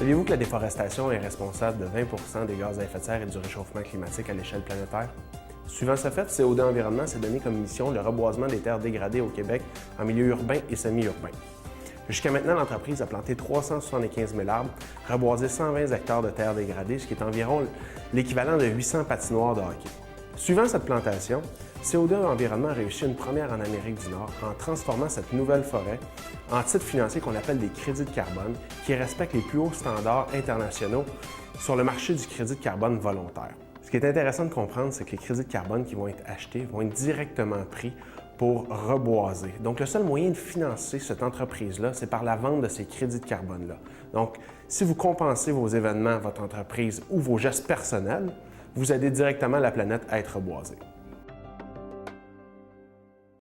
Saviez-vous que la déforestation est responsable de 20 des gaz à effet de serre et du réchauffement climatique à l'échelle planétaire? Suivant ce fait, CO2 Environnement s'est donné comme mission le reboisement des terres dégradées au Québec en milieu urbain et semi-urbain. Jusqu'à maintenant, l'entreprise a planté 375 000 arbres, reboisé 120 hectares de terres dégradées, ce qui est environ l'équivalent de 800 patinoires de hockey. Suivant cette plantation, CO2 Environnement a réussi une première en Amérique du Nord en transformant cette nouvelle forêt en titres financiers qu'on appelle des crédits de carbone qui respectent les plus hauts standards internationaux sur le marché du crédit de carbone volontaire. Ce qui est intéressant de comprendre, c'est que les crédits de carbone qui vont être achetés vont être directement pris pour reboiser. Donc, le seul moyen de financer cette entreprise-là, c'est par la vente de ces crédits de carbone-là. Donc, si vous compensez vos événements, votre entreprise ou vos gestes personnels, vous aidez directement la planète à être reboisée.